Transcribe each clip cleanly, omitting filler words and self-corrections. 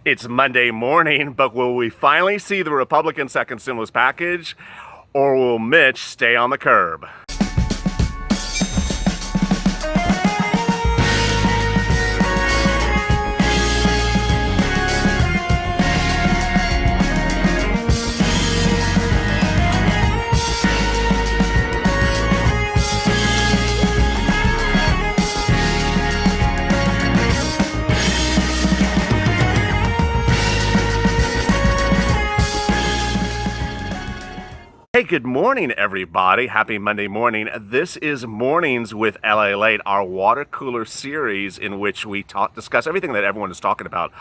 It's Monday morning, but will we finally see the Republican second stimulus package, or will Mitch stay on the curb? Hey, good morning, everybody. Happy Monday morning. This is Mornings with LALATE, our water cooler series in which we discuss everything that everyone is talking about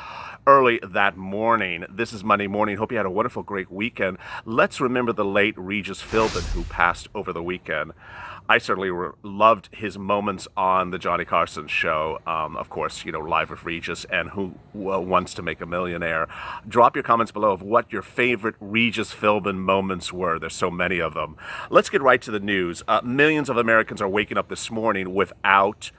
early that morning. This is Monday morning. Hope you had a wonderful, great weekend. Let's remember the late Regis Philbin, who passed over the weekend. I certainly loved his moments on the Johnny Carson show. Of course, Live with Regis and Who Wants to Make a Millionaire. Drop your comments below of what your favorite Regis Philbin moments were. There's so many of them. Let's get right to the news. Millions of Americans are waking up this morning without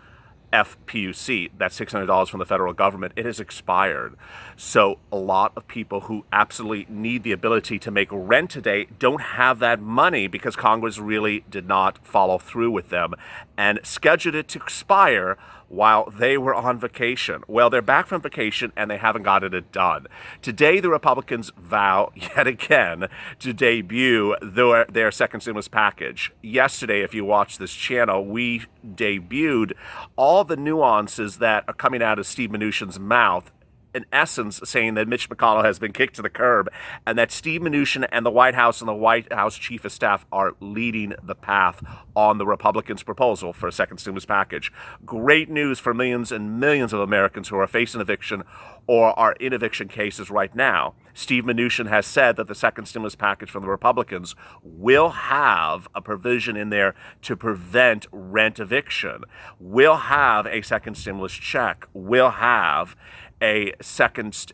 FPUC, that's $600 from the federal government. It has expired. So a lot of people who absolutely need the ability to make rent today don't have that money because Congress really did not follow through with them and scheduled it to expire while they were on vacation. Well, they're back from vacation and they haven't gotten it done. Today, the Republicans vow yet again to debut their second stimulus package. Yesterday, if you watched this channel, we debuted all the nuances that are coming out of Steve Mnuchin's mouth, in essence saying that Mitch McConnell has been kicked to the curb and that Steve Mnuchin and the White House and the White House Chief of Staff are leading the path on the Republicans' proposal for a second stimulus package. Great news for millions and millions of Americans who are facing eviction or are in eviction cases right now. Steve Mnuchin has said that the second stimulus package from the Republicans will have a provision in there to prevent rent eviction, will have a second stimulus check, will have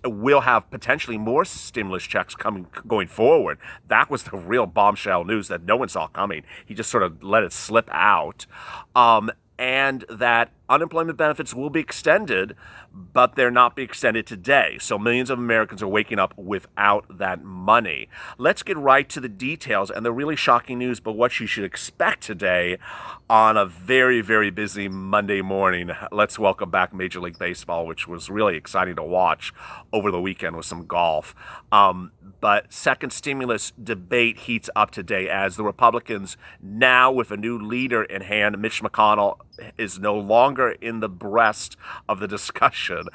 we'll have potentially more stimulus checks going forward. That was the real bombshell news that no one saw coming. He just sort of let it slip out. And that unemployment benefits will be extended, but they're not being extended today. So millions of Americans are waking up without that money. Let's get right to the details and the really shocking news, but what you should expect today on a very, very busy Monday morning. Let's welcome back Major League Baseball, which was really exciting to watch over the weekend with some golf. But second stimulus debate heats up today as the Republicans, now with a new leader in hand, Mitch McConnell, is no longer in the breast of the discussion.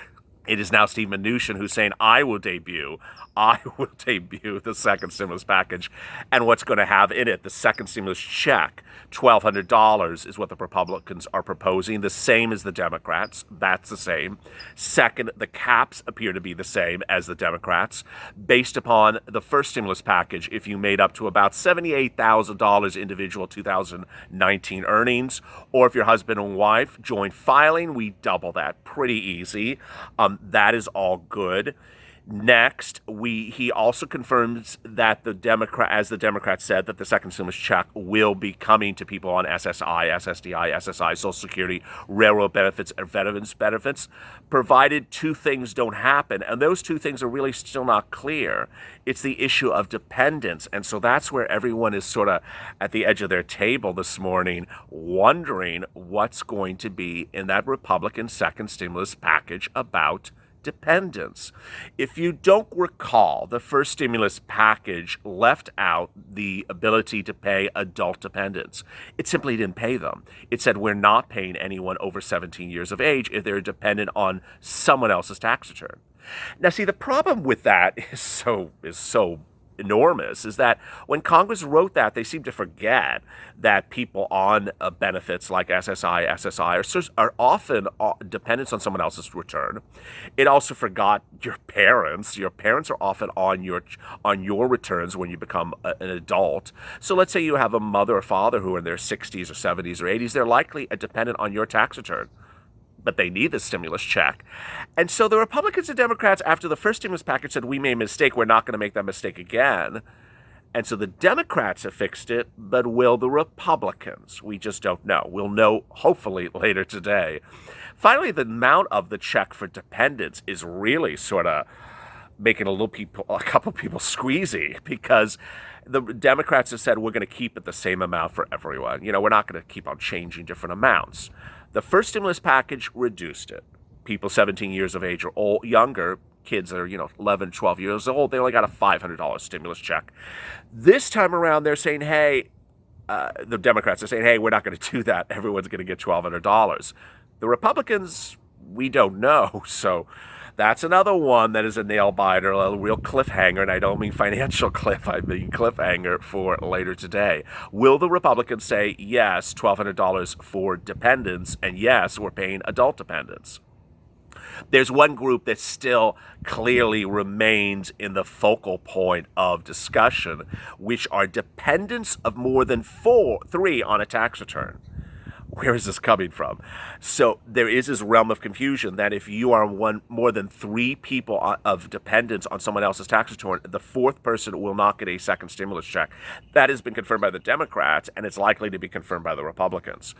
It is now Steve Mnuchin who's saying, I will debut the second stimulus package. And what's going to have in it? The second stimulus check, $1,200 is what the Republicans are proposing, the same as the Democrats. That's the same. Second, the caps appear to be the same as the Democrats. Based upon the first stimulus package, if you made up to about $78,000 individual 2019 earnings, or if your husband and wife joined filing, we double that. Pretty easy. That is all good. Next, he also confirms that the Democrats said, that the second stimulus check will be coming to people on SSI, SSDI, SSI, Social Security, railroad benefits, and veterans benefits, provided two things don't happen. And those two things are really still not clear. It's the issue of dependence. And so that's where everyone is sort of at the edge of their table this morning, wondering what's going to be in that Republican second stimulus package about dependence. If you don't recall, the first stimulus package left out the ability to pay adult dependents. It simply didn't pay them. It said we're not paying anyone over 17 years of age if they're dependent on someone else's tax return. Now, see, the problem with that is so enormous is that when Congress wrote that, they seem to forget that people on benefits like SSI, SSI are often dependents on someone else's return. It also forgot your parents. Your parents are often on your returns when you become an adult. So let's say you have a mother or father who are in their 60s or 70s or 80s. They're likely a dependent on your tax return, but they need the stimulus check. And so the Republicans and Democrats, after the first stimulus package, said, we made a mistake, we're not going to make that mistake again. And so the Democrats have fixed it, but will the Republicans? We just don't know. We'll know hopefully later today. Finally, the amount of the check for dependents is really sort of making a couple people squeezy, because the Democrats have said we're going to keep it the same amount for everyone. We're not going to keep on changing different amounts. The first stimulus package reduced it. People 17 years of age or younger, kids that are 11, 12 years old, they only got a $500 stimulus check. This time around, they're saying, hey, the Democrats are saying, hey, we're not going to do that. Everyone's going to get $1,200. The Republicans, we don't know. So that's another one that is a nail biter, a real cliffhanger, and I don't mean financial cliff, I mean cliffhanger for later today. Will the Republicans say, yes, $1,200 for dependents, and yes, we're paying adult dependents? There's one group that still clearly remains in the focal point of discussion, which are dependents of more than three on a tax return. Where is this coming from? So there is this realm of confusion that if you are more than three people of dependents on someone else's tax return, the fourth person will not get a second stimulus check. That has been confirmed by the Democrats, and it's likely to be confirmed by the Republicans.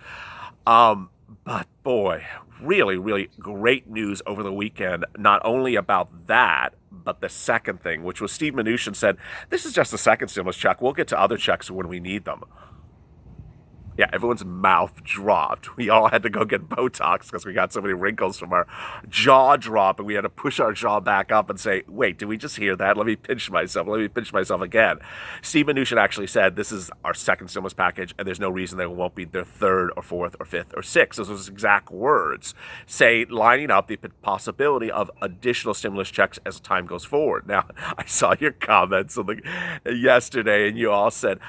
But boy, really, really great news over the weekend, not only about that, but the second thing, which was Steve Mnuchin said, this is just the second stimulus check. We'll get to other checks when we need them. Yeah, everyone's mouth dropped. We all had to go get Botox because we got so many wrinkles from our jaw drop, and we had to push our jaw back up and say, wait, did we just hear that? Let me pinch myself. Let me pinch myself again. Steve Mnuchin actually said this is our second stimulus package, and there's no reason there won't be their third or fourth or fifth or sixth. Those are his exact words, lining up the possibility of additional stimulus checks as time goes forward. Now, I saw your comments yesterday, and you all said,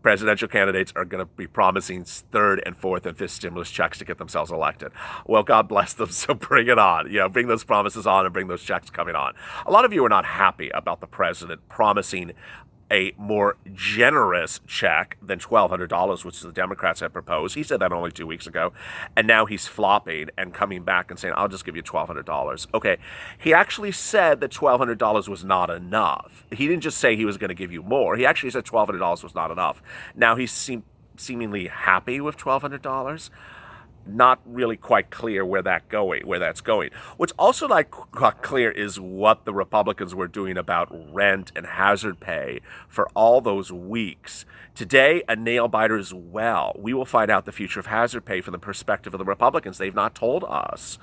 presidential candidates are going to be promising third and fourth and fifth stimulus checks to get themselves elected. Well, God bless them, so bring it on. Bring those promises on and bring those checks coming on. A lot of you are not happy about the president promising a more generous check than $1,200, which the Democrats had proposed. He said that only 2 weeks ago, and now he's flopping and coming back and saying, I'll just give you $1,200. Okay, he actually said that $1,200 was not enough. He didn't just say he was going to give you more. He actually said $1,200 was not enough. Now he's seemingly happy with $1,200. Not really quite clear where that's going. What's also not quite clear is what the Republicans were doing about rent and hazard pay for all those weeks. Today, a nail biter as well. We will find out the future of hazard pay from the perspective of the Republicans. They've not told us.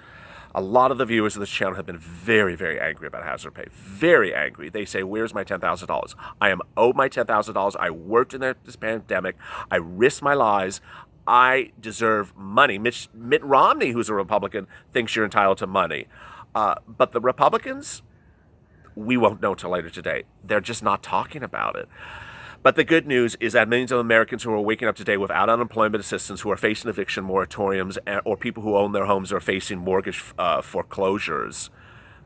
A lot of the viewers of this channel have been very, very angry about hazard pay. Very angry. They say, where's my $10,000? I am owed my $10,000. I worked in this pandemic. I risked my lives. I deserve money. Mitt Romney, who's a Republican, thinks you're entitled to money. But the Republicans, we won't know till later today. They're just not talking about it. But the good news is that millions of Americans who are waking up today without unemployment assistance, who are facing eviction moratoriums, or people who own their homes are facing mortgage foreclosures,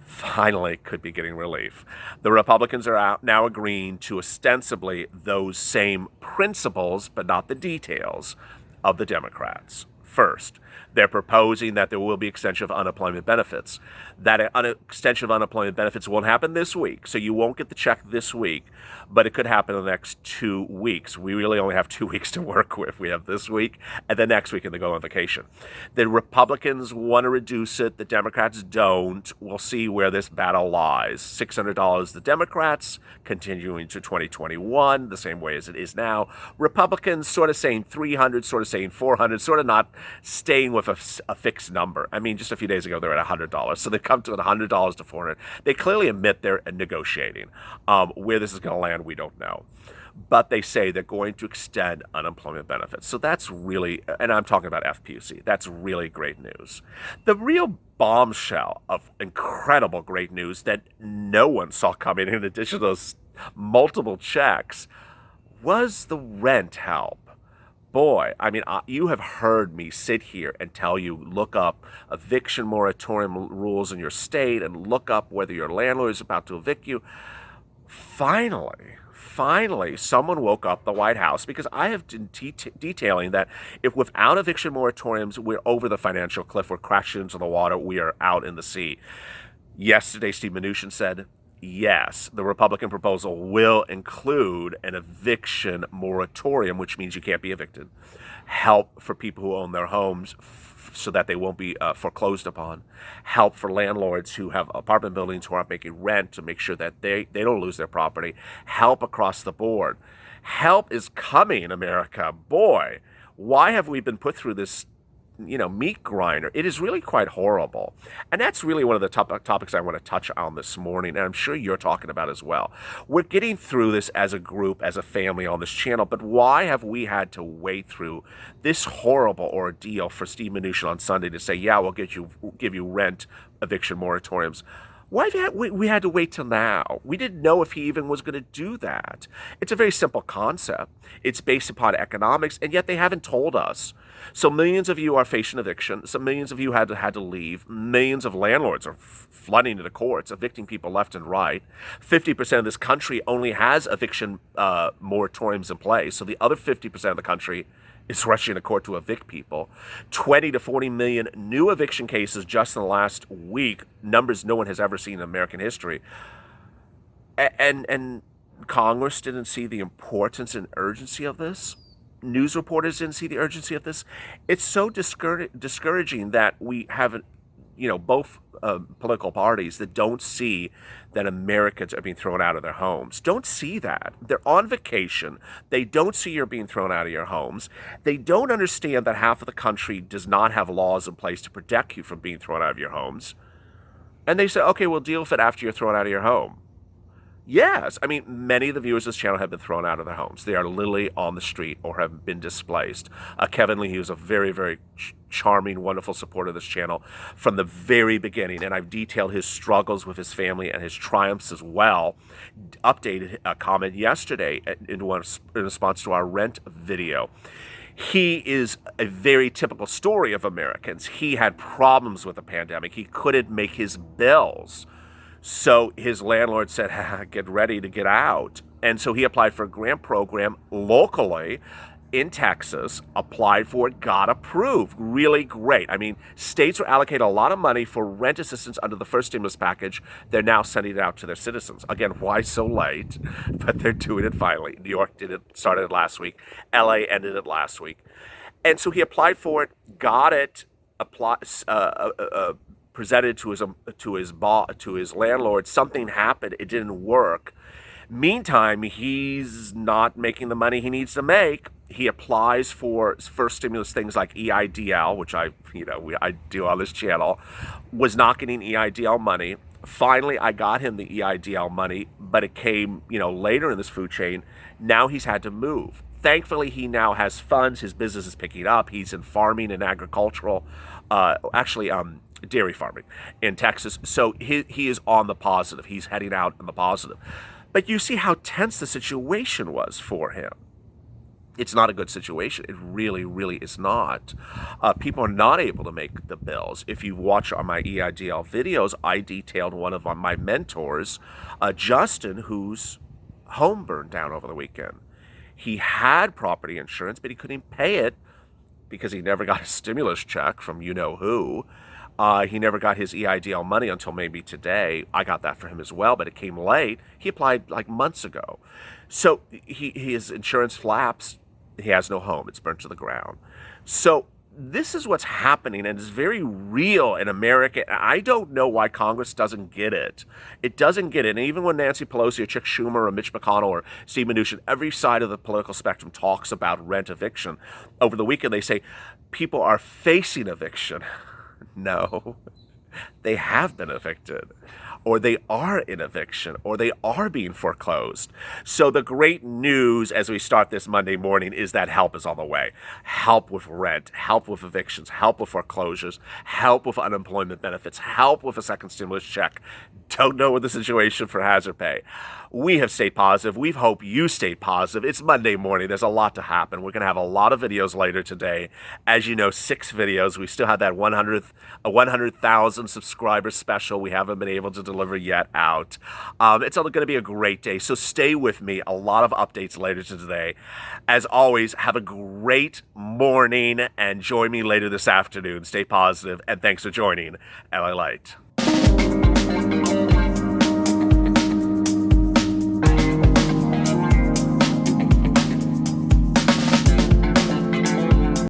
finally could be getting relief. The Republicans are now agreeing to ostensibly those same principles, but not the details, of the Democrats. First, they're proposing that there will be extension of unemployment benefits. That extension of unemployment benefits won't happen this week, so you won't get the check this week, but it could happen in the next 2 weeks. We really only have 2 weeks to work with. We have this week and the next week, and they go on vacation. The Republicans want to reduce it. The Democrats don't. We'll see where this battle lies. $600 the Democrats, continuing to 2021, the same way as it is now. Republicans sort of saying 300, sort of saying 400, sort of not staying with a fixed number. I mean, just a few days ago, they were at $100. So they come to $100 to 400. They clearly admit they're negotiating. Where this is going to land, we don't know. But they say they're going to extend unemployment benefits. So that's really, and I'm talking about FPUC, that's really great news. The real bombshell of incredible great news that no one saw coming, in addition to those multiple checks, was the rent help. Boy, I mean, you have heard me sit here and tell you, look up eviction moratorium rules in your state and look up whether your landlord is about to evict you. Finally, someone woke up the White House, because I have been detailing that if without eviction moratoriums, we're over the financial cliff, we're crashing into the water, we are out in the sea. Yesterday, Steve Mnuchin said, yes, the Republican proposal will include an eviction moratorium, which means you can't be evicted. help for people who own their homes so that they won't be foreclosed upon, help for landlords who have apartment buildings who aren't making rent to make sure that they don't lose their property, help across the board. Help is coming, America. Boy, why have we been put through this meat grinder? It is really quite horrible. And that's really one of the topics I want to touch on this morning, and I'm sure you're talking about as well. We're getting through this as a group, as a family on this channel, but why have we had to wait through this horrible ordeal for Steve Mnuchin on Sunday to say, yeah, we'll give you rent eviction moratoriums? Why have we had to wait till now? We didn't know if he even was going to do that. It's a very simple concept. It's based upon economics, and yet they haven't told us. So millions of you are facing eviction. So millions of you had to leave. Millions of landlords are flooding into the courts, evicting people left and right. 50% of this country only has eviction moratoriums in place. So the other 50% of the country is rushing to court to evict people. 20 to 40 million new eviction cases just in the last week, numbers no one has ever seen in American history. And Congress didn't see the importance and urgency of this. News reporters didn't see the urgency of this. It's so discouraging that we have both political parties that don't see that Americans are being thrown out of their homes. Don't see that. They're on vacation. They don't see you're being thrown out of your homes. They don't understand that half of the country does not have laws in place to protect you from being thrown out of your homes. And they say, okay, we'll deal with it after you're thrown out of your home. Yes, I mean, many of the viewers of this channel have been thrown out of their homes. They are literally on the street or have been displaced. Kevin Lee, he was a very, very charming, wonderful supporter of this channel from the very beginning, and I've detailed his struggles with his family and his triumphs as well. Updated a comment yesterday in response to our rent video. He is a very typical story of Americans. He had problems with the pandemic. He couldn't make his bills. So his landlord said, get ready to get out. And so he applied for a grant program locally in Texas, applied for it, got approved. Really great. I mean, states were allocated a lot of money for rent assistance under the first stimulus package. They're now sending it out to their citizens. Again, why so late? But they're doing it finally. New York started it last week. LA ended it last week. And so he applied for it, got it, presented to his landlord. Something happened. It didn't work. Meantime, he's not making the money he needs to make. He applies for first stimulus things like EIDL, which I do on this channel, was not getting EIDL money. Finally, I got him the EIDL money, but it came, later in this food chain. Now he's had to move. Thankfully, he now has funds. His business is picking up. He's in farming and agricultural, dairy farming in Texas. So he is on the positive. He's heading out on the positive. But you see how tense the situation was for him. It's not a good situation. It really, really is not. People are not able to make the bills. If you watch on my EIDL videos, I detailed one of my mentors, Justin, whose home burned down over the weekend. He had property insurance, but he couldn't pay it because he never got a stimulus check from you-know-who. He never got his EIDL money until maybe today. I got that for him as well, but it came late. He applied like months ago. So his insurance lapsed. He has no home. It's burnt to the ground. So this is what's happening, and it's very real in America. I don't know why Congress doesn't get it. It doesn't get it. And even when Nancy Pelosi or Chuck Schumer or Mitch McConnell or Steve Mnuchin, every side of the political spectrum talks about rent eviction. Over the weekend, they say people are facing eviction. No, they have been evicted, or they are in eviction, or they are being foreclosed. So the great news as we start this Monday morning is that help is on the way. Help with rent, help with evictions, help with foreclosures, help with unemployment benefits, help with a second stimulus check. Don't know what the situation for hazard pay. We have stayed positive. We hope you stay positive. It's Monday morning. There's a lot to happen. We're going to have a lot of videos later today. As you know, 6 videos. We still have that 100,000 subscriber special we haven't been able to deliver yet out. It's going to be a great day, so stay with me. A lot of updates later today. As always, have a great morning and join me later this afternoon. Stay positive, and thanks for joining LALATE.